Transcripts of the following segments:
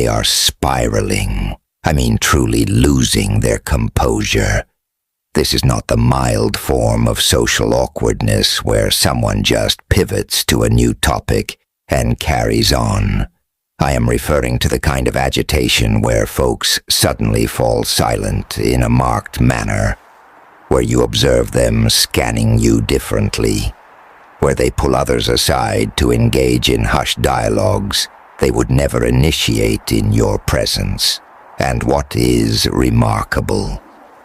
are spiraling. I mean truly losing their composure. This is not the mild form of social awkwardness where someone just pivots to a new topic and carries on. I am referring to the kind of agitation where folks suddenly fall silent in a marked manner, where you observe them scanning you differently, where they pull others aside to engage in hushed dialogues they would never initiate in your presence. And what is remarkable,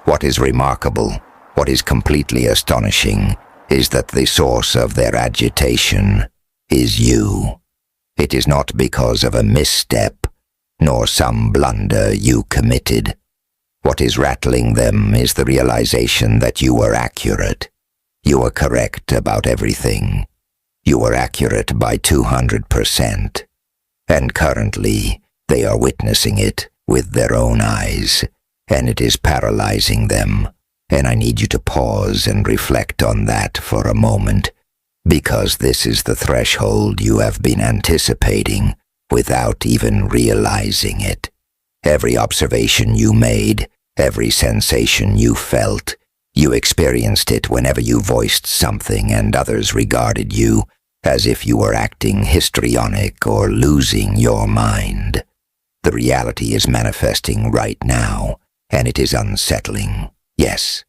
what is completely astonishing, is that the source of their agitation is you. It is not because of a misstep, nor some blunder you committed. What is rattling them is the realization that you were accurate. You were correct about everything. You were accurate by 200%. And currently, they are witnessing it with their own eyes, and it is paralyzing them. And I need you to pause and reflect on that for a moment, because this is the threshold you have been anticipating without even realizing it. Every observation you made, every sensation you felt, you experienced it whenever you voiced something and others regarded you as if you were acting histrionic or losing your mind. The reality is manifesting right now, and it is unsettling, yes.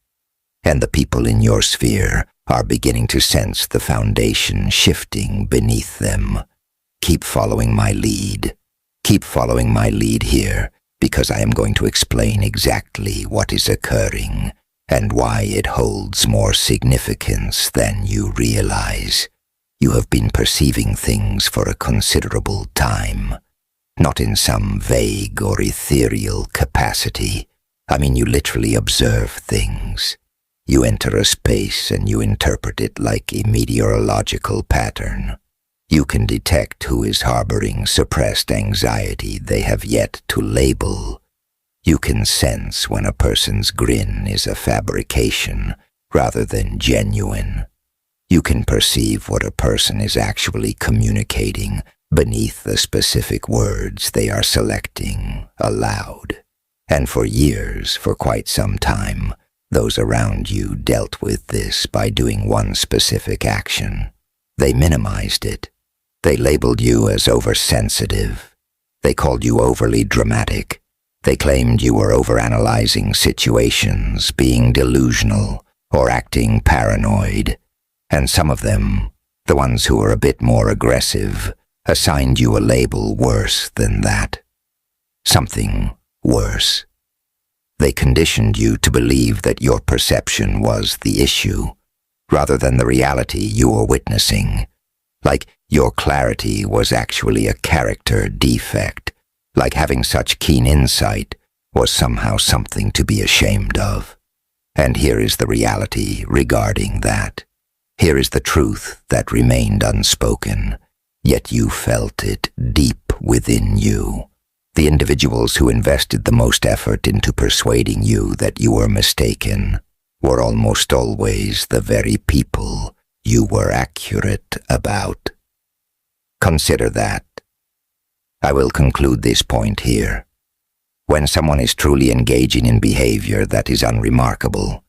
And the people in your sphere are beginning to sense the foundation shifting beneath them. Keep following my lead. Keep following my lead here, because I am going to explain exactly what is occurring and why it holds more significance than you realize. You have been perceiving things for a considerable time, not in some vague or ethereal capacity. I mean, you literally observe things. You enter a space and you interpret it like a meteorological pattern. You can detect who is harboring suppressed anxiety they have yet to label. You can sense when a person's grin is a fabrication rather than genuine. You can perceive what a person is actually communicating beneath the specific words they are selecting aloud. And for years, for quite some time, those around you dealt with this by doing one specific action. They minimized it. They labeled you as oversensitive. They called you overly dramatic. They claimed you were overanalyzing situations, being delusional, or acting paranoid. And some of them, the ones who were a bit more aggressive, assigned you a label worse than that. Something worse. They conditioned you to believe that your perception was the issue, rather than the reality you were witnessing. Like your clarity was actually a character defect, like having such keen insight was somehow something to be ashamed of. And here is the reality regarding that. Here is the truth that remained unspoken, yet you felt it deep within you. The individuals who invested the most effort into persuading you that you were mistaken were almost always the very people you were accurate about. Consider that. I will conclude this point here. When someone is truly engaging in behavior that is unremarkable,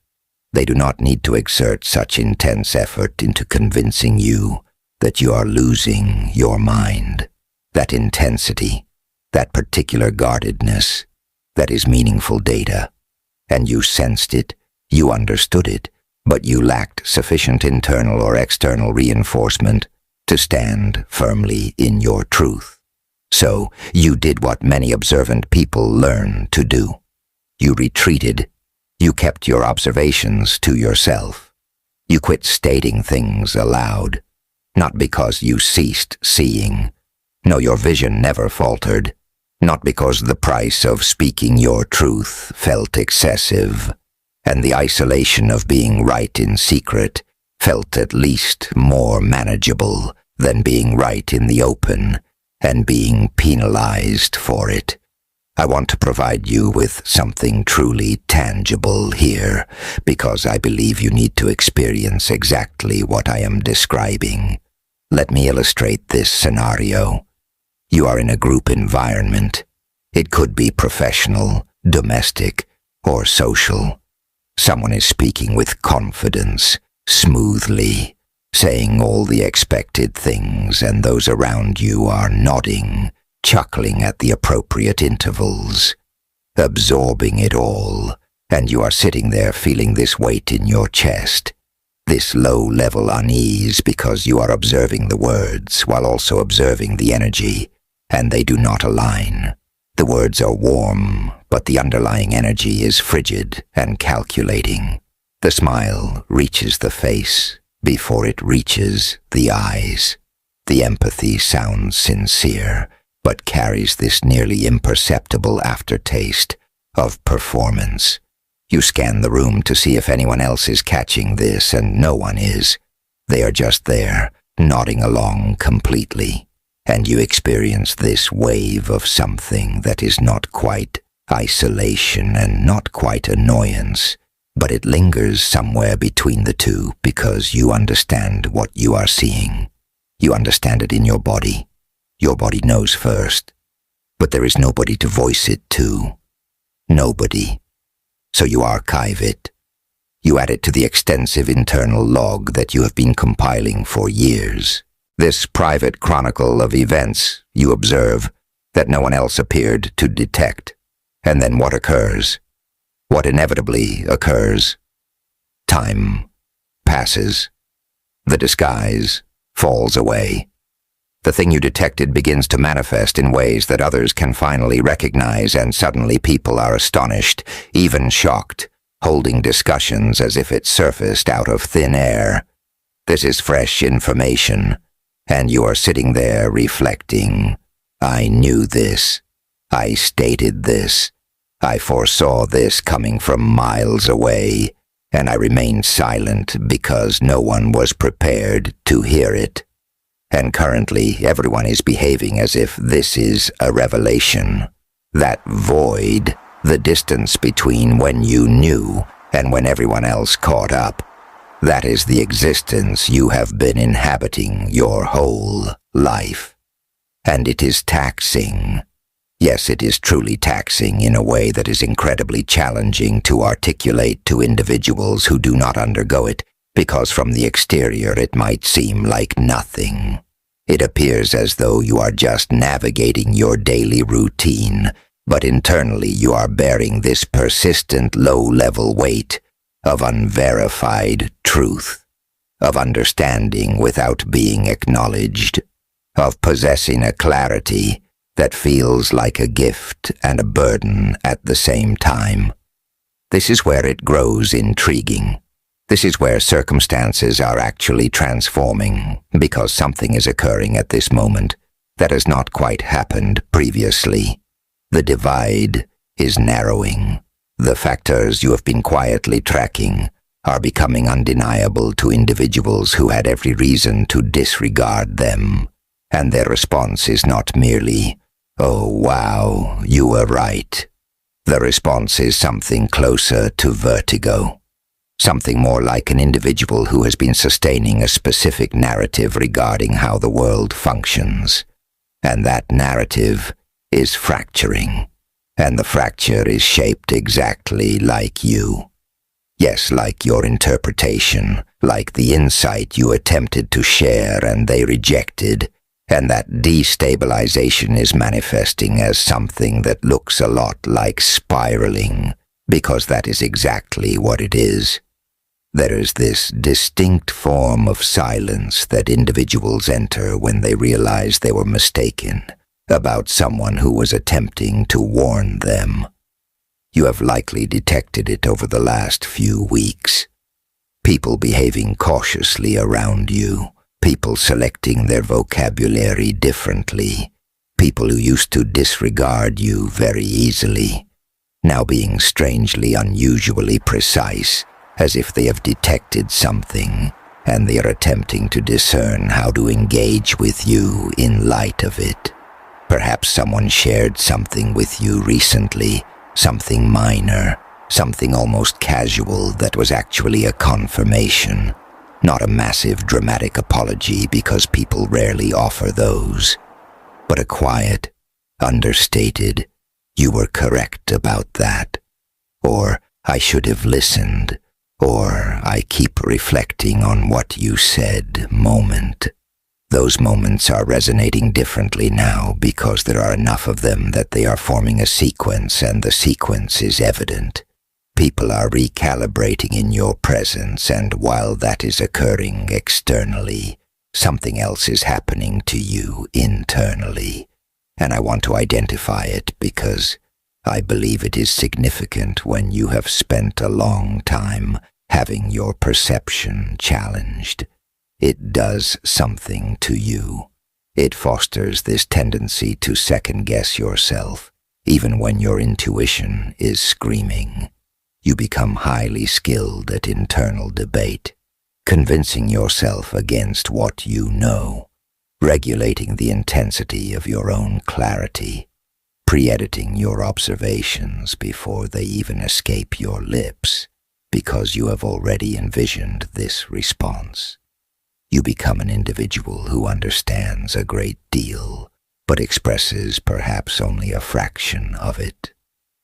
they do not need to exert such intense effort into convincing you that you are losing your mind. That intensity, that particular guardedness, that is meaningful data. And you sensed it, you understood it, but you lacked sufficient internal or external reinforcement to stand firmly in your truth. So you did what many observant people learn to do. You retreated. You kept your observations to yourself. You quit stating things aloud, not because you ceased seeing. No, your vision never faltered, not because the price of speaking your truth felt excessive, and the isolation of being right in secret felt at least more manageable than being right in the open and being penalized for it. I want to provide you with something truly tangible here, because I believe you need to experience exactly what I am describing. Let me illustrate this scenario. You are in a group environment. It could be professional, domestic, or social. Someone is speaking with confidence, smoothly, saying all the expected things, and those around you are nodding, chuckling at the appropriate intervals, absorbing it all, and you are sitting there feeling this weight in your chest, this low-level unease because you are observing the words while also observing the energy, and they do not align. The words are warm, but the underlying energy is frigid and calculating. The smile reaches the face before it reaches the eyes. The empathy sounds sincere, but carries this nearly imperceptible aftertaste of performance. You scan the room to see if anyone else is catching this, and no one is. They are just there, nodding along completely. And you experience this wave of something that is not quite isolation and not quite annoyance, but it lingers somewhere between the two because you understand what you are seeing. You understand it in your body. Your body knows first, but there is nobody to voice it to. Nobody. So you archive it. You add it to the extensive internal log that you have been compiling for years. This private chronicle of events you observe that no one else appeared to detect. And then what occurs? What inevitably occurs? Time passes. The disguise falls away. The thing you detected begins to manifest in ways that others can finally recognize, and suddenly people are astonished, even shocked, holding discussions as if it surfaced out of thin air. This is fresh information. And you are sitting there reflecting, I knew this, I stated this, I foresaw this coming from miles away, and I remained silent because no one was prepared to hear it. And currently everyone is behaving as if this is a revelation. That void, the distance between when you knew and when everyone else caught up, that is the existence you have been inhabiting your whole life. And it is taxing. Yes, it is truly taxing in a way that is incredibly challenging to articulate to individuals who do not undergo it, because from the exterior it might seem like nothing. It appears as though you are just navigating your daily routine, but internally you are bearing this persistent low-level weight of unverified truth, of understanding without being acknowledged, of possessing a clarity that feels like a gift and a burden at the same time. This is where it grows intriguing. This is where circumstances are actually transforming, because something is occurring at this moment that has not quite happened previously. The divide is narrowing. The factors you have been quietly tracking are becoming undeniable to individuals who had every reason to disregard them, and their response is not merely, "Oh wow, you were right." The response is something closer to vertigo, something more like an individual who has been sustaining a specific narrative regarding how the world functions, and that narrative is fracturing. And the fracture is shaped exactly like you. Yes, like your interpretation, like the insight you attempted to share and they rejected, and that destabilization is manifesting as something that looks a lot like spiraling, because that is exactly what it is. There is this distinct form of silence that individuals enter when they realize they were mistaken about someone who was attempting to warn them. You have likely detected it over the last few weeks. People behaving cautiously around you, people selecting their vocabulary differently, people who used to disregard you very easily, now being strangely unusually precise, as if they have detected something, and they are attempting to discern how to engage with you in light of it. Perhaps someone shared something with you recently, something minor, something almost casual that was actually a confirmation, not a massive dramatic apology because people rarely offer those, but a quiet, understated, "You were correct about that," or "I should have listened," or "I keep reflecting on what you said" moment. Those moments are resonating differently now because there are enough of them that they are forming a sequence, and the sequence is evident. People are recalibrating in your presence, and while that is occurring externally, something else is happening to you internally. And I want to identify it because I believe it is significant when you have spent a long time having your perception challenged. It does something to you. It fosters this tendency to second-guess yourself, even when your intuition is screaming. You become highly skilled at internal debate, convincing yourself against what you know, regulating the intensity of your own clarity, pre-editing your observations before they even escape your lips, because you have already envisioned this response. You become an individual who understands a great deal, but expresses perhaps only a fraction of it.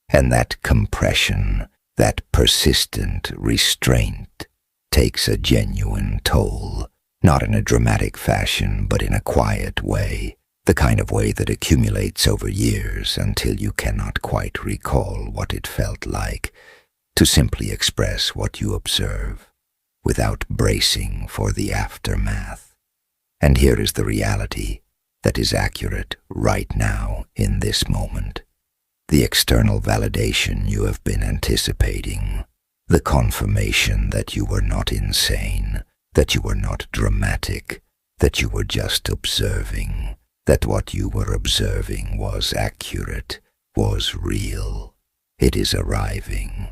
And that compression, that persistent restraint, takes a genuine toll, not in a dramatic fashion, but in a quiet way, the kind of way that accumulates over years until you cannot quite recall what it felt like to simply express what you observe, without bracing for the aftermath. And here is the reality that is accurate right now in this moment. The external validation you have been anticipating, the confirmation that you were not insane, that you were not dramatic, that you were just observing, that what you were observing was accurate, was real. It is arriving.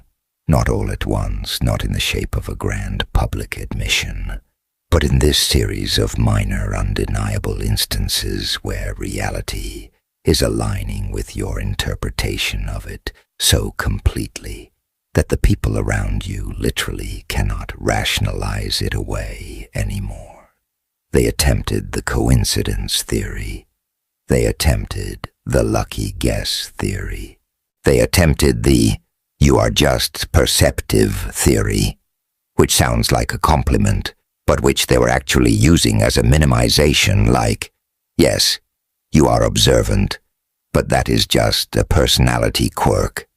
Not all at once, not in the shape of a grand public admission, but in this series of minor undeniable instances where reality is aligning with your interpretation of it so completely that the people around you literally cannot rationalize it away anymore. They attempted the coincidence theory. They attempted the lucky guess theory. They attempted the "you are just perceptive" theory, which sounds like a compliment, but which they were actually using as a minimization, like, "Yes, you are observant, but that is just a personality quirk.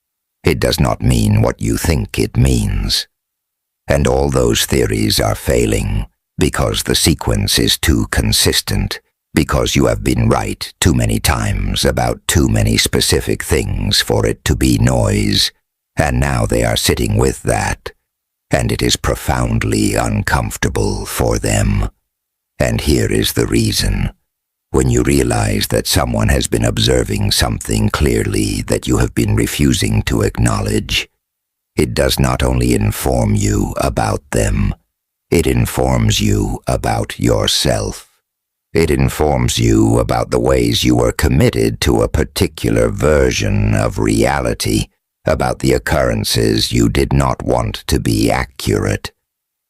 It does not mean what you think it means." And all those theories are failing because the sequence is too consistent, because you have been right too many times about too many specific things for it to be noise. And now they are sitting with that, and it is profoundly uncomfortable for them. And here is the reason. When you realize that someone has been observing something clearly that you have been refusing to acknowledge, it does not only inform you about them, it informs you about yourself. It informs you about the ways you were committed to a particular version of reality, about the occurrences you did not want to be accurate.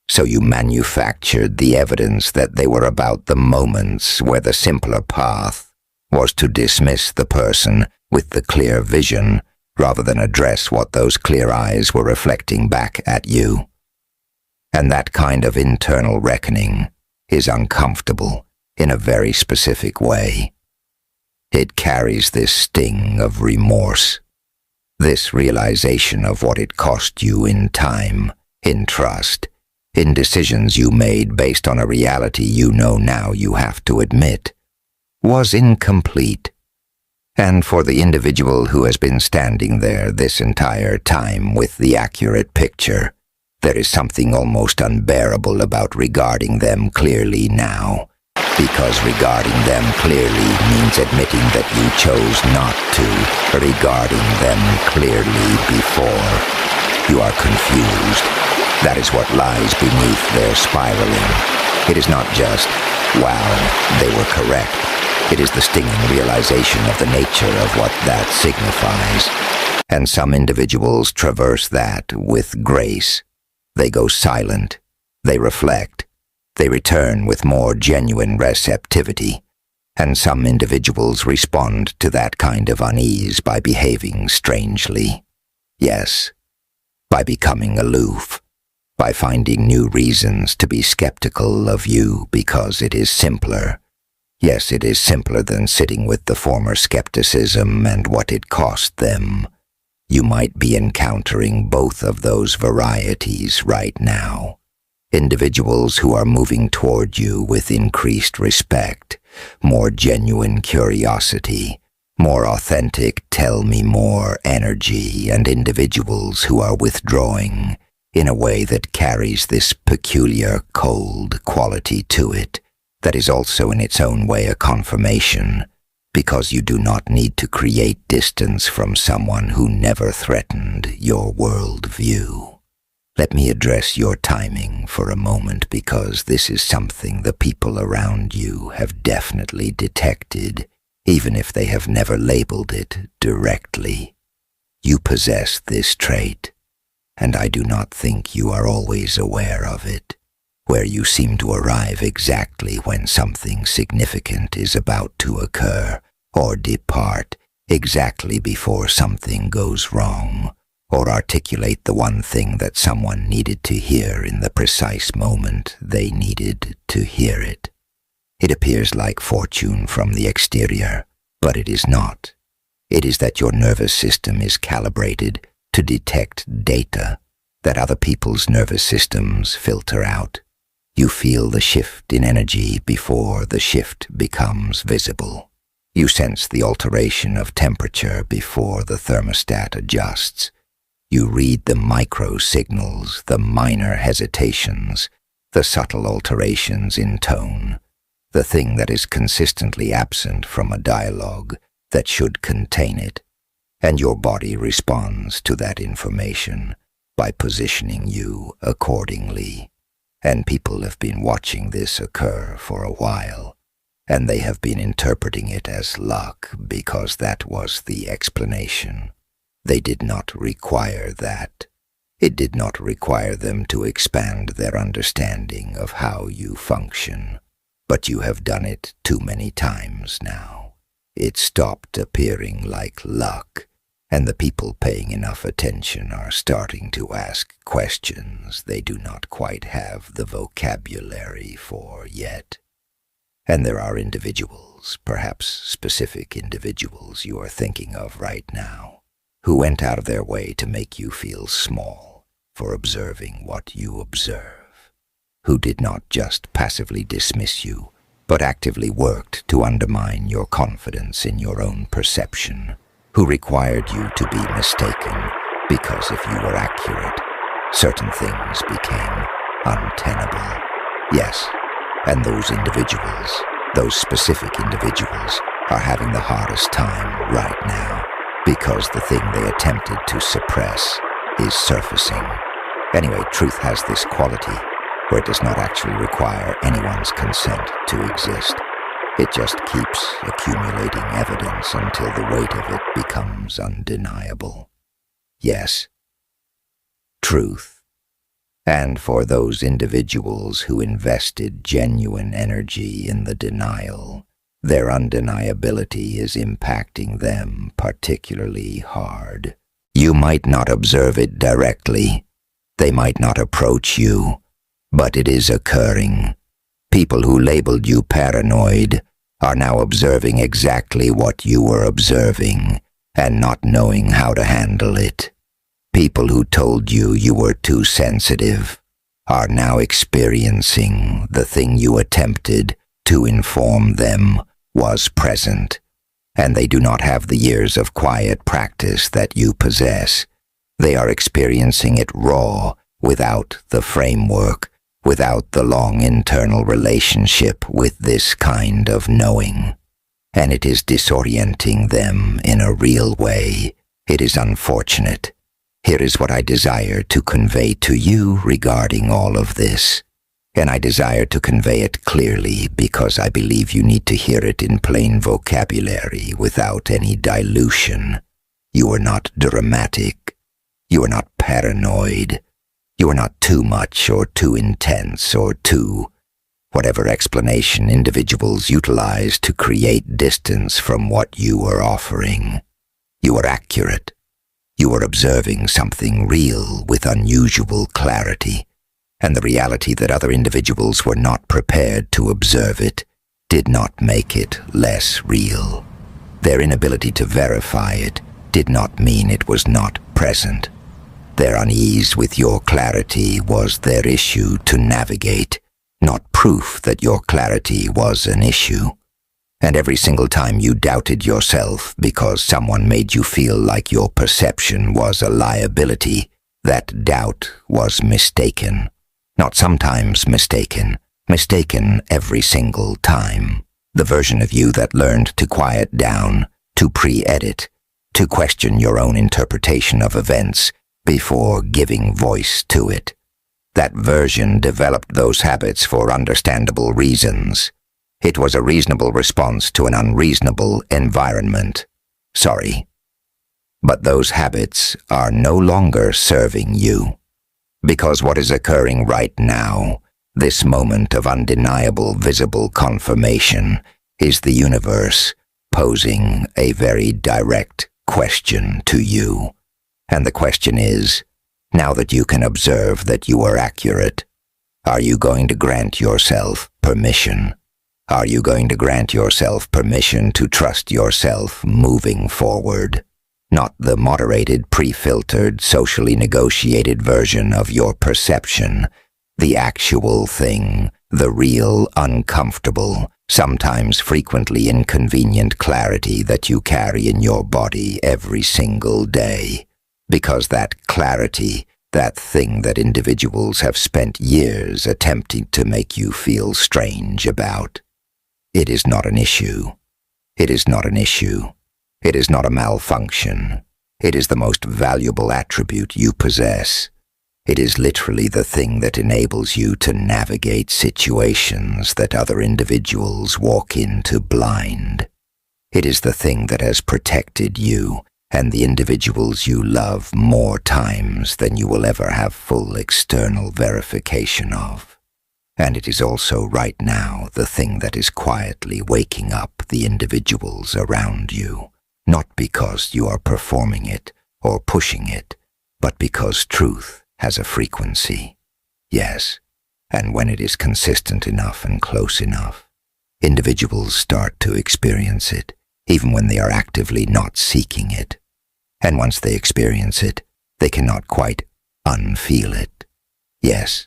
So you manufactured the evidence that they were about the moments where the simpler path was to dismiss the person with the clear vision rather than address what those clear eyes were reflecting back at you. And that kind of internal reckoning is uncomfortable in a very specific way. It carries this sting of remorse. This realization of what it cost you in time, in trust, in decisions you made based on a reality you know now you have to admit, was incomplete. And for the individual who has been standing there this entire time with the accurate picture, there is something almost unbearable about regarding them clearly now. Because regarding them clearly means admitting that you chose not to, regarding them clearly before. You are confused. That is what lies beneath their spiraling. It is not just, "Wow, they were correct." It is the stinging realization of the nature of what that signifies. And some individuals traverse that with grace. They go silent. They reflect. They return with more genuine receptivity. And some individuals respond to that kind of unease by behaving strangely. Yes, by becoming aloof, by finding new reasons to be skeptical of you because it is simpler. Yes, it is simpler than sitting with the former skepticism and what it cost them. You might be encountering both of those varieties right now. Individuals who are moving toward you with increased respect, more genuine curiosity, more authentic tell me more energy, and individuals who are withdrawing in a way that carries this peculiar cold quality to it, that is also in its own way a confirmation, because you do not need to create distance from someone who never threatened your world view. Let me address your timing for a moment, because this is something the people around you have definitely detected, even if they have never labeled it directly. You possess this trait, and I do not think you are always aware of it, where you seem to arrive exactly when something significant is about to occur, or depart exactly before something goes wrong, or articulate the one thing that someone needed to hear in the precise moment they needed to hear it. It appears like fortune from the exterior, but it is not. It is that your nervous system is calibrated to detect data that other people's nervous systems filter out. You feel the shift in energy before the shift becomes visible. You sense the alteration of temperature before the thermostat adjusts. You read the micro signals, the minor hesitations, the subtle alterations in tone, the thing that is consistently absent from a dialogue that should contain it, and your body responds to that information by positioning you accordingly. And people have been watching this occur for a while, and they have been interpreting it as luck because that was the explanation. They did not require that. It did not require them to expand their understanding of how you function. But you have done it too many times now. It stopped appearing like luck, and the people paying enough attention are starting to ask questions they do not quite have the vocabulary for yet. And there are individuals, perhaps specific individuals you are thinking of right now, who went out of their way to make you feel small for observing what you observe, who did not just passively dismiss you, but actively worked to undermine your confidence in your own perception, who required you to be mistaken because if you were accurate, certain things became untenable. Yes, and those individuals, those specific individuals, are having the hardest time right now, because the thing they attempted to suppress is surfacing. Anyway, truth has this quality where it does not actually require anyone's consent to exist. It just keeps accumulating evidence until the weight of it becomes undeniable. Yes, truth. And for those individuals who invested genuine energy in the denial, their undeniability is impacting them particularly hard. You might not observe it directly. They might not approach you, but it is occurring. People who labeled you paranoid are now observing exactly what you were observing and not knowing how to handle it. People who told you you were too sensitive are now experiencing the thing you attempted to inform them was present, and they do not have the years of quiet practice that you possess. They are experiencing it raw, without the framework, without the long internal relationship with this kind of knowing. And it is disorienting them in a real way. It is unfortunate. Here is what I desire to convey to you regarding all of this. And I desire to convey it clearly because I believe you need to hear it in plain vocabulary without any dilution. You are not dramatic. You are not paranoid. You are not too much or too intense or too whatever explanation individuals utilize to create distance from what you are offering. You are accurate. You are observing something real with unusual clarity, and the reality that other individuals were not prepared to observe it did not make it less real. Their inability to verify it did not mean it was not present. Their unease with your clarity was their issue to navigate, not proof that your clarity was an issue. And every single time you doubted yourself because someone made you feel like your perception was a liability, that doubt was mistaken. Not sometimes mistaken every single time. The version of you that learned to quiet down, to pre-edit, to question your own interpretation of events before giving voice to it. That version developed those habits for understandable reasons. It was a reasonable response to an unreasonable environment. Sorry. But those habits are no longer serving you. Because what is occurring right now, this moment of undeniable visible confirmation, is the universe posing a very direct question to you. And the question is, now that you can observe that you are accurate, are you going to grant yourself permission? Are you going to grant yourself permission to trust yourself moving forward? Not the moderated, pre-filtered, socially negotiated version of your perception, the actual thing, the real, uncomfortable, sometimes frequently inconvenient clarity that you carry in your body every single day. Because that clarity, that thing that individuals have spent years attempting to make you feel strange about, it is not an issue. It is not an issue. It is not a malfunction. It is the most valuable attribute you possess. It is literally the thing that enables you to navigate situations that other individuals walk into blind. It is the thing that has protected you and the individuals you love more times than you will ever have full external verification of. And it is also right now the thing that is quietly waking up the individuals around you, not because you are performing it or pushing it, but because truth has a frequency. Yes, and when it is consistent enough and close enough, individuals start to experience it, even when they are actively not seeking it. And once they experience it, they cannot quite unfeel it. Yes.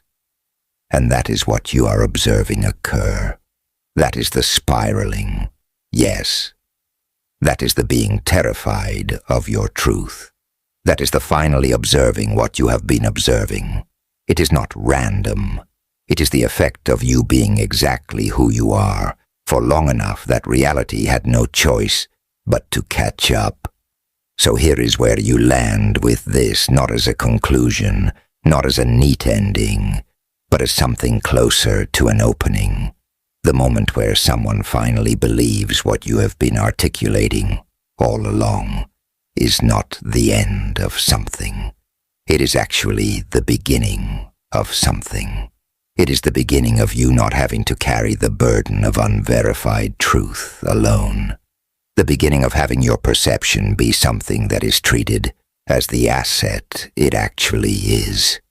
And that is what you are observing occur. That is the spiraling. Yes. That is the being terrified of your truth. That is the finally observing what you have been observing. It is not random. It is the effect of you being exactly who you are for long enough that reality had no choice but to catch up. So here is where you land with this, not as a conclusion, not as a neat ending, but as something closer to an opening. The moment where someone finally believes what you have been articulating all along is not the end of something. It is actually the beginning of something. It is the beginning of you not having to carry the burden of unverified truth alone. The beginning of having your perception be something that is treated as the asset it actually is.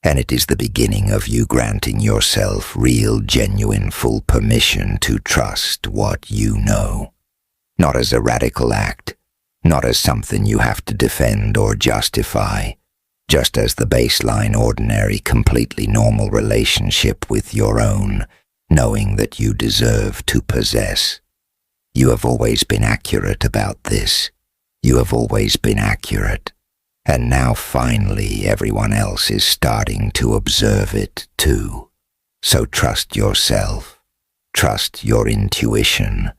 And it is the beginning of you granting yourself real, genuine, full permission to trust what you know. Not as a radical act, not as something you have to defend or justify, just as the baseline, ordinary, completely normal relationship with your own, knowing that you deserve to possess. You have always been accurate about this. You have always been accurate. And now finally everyone else is starting to observe it too. So trust yourself. Trust your intuition.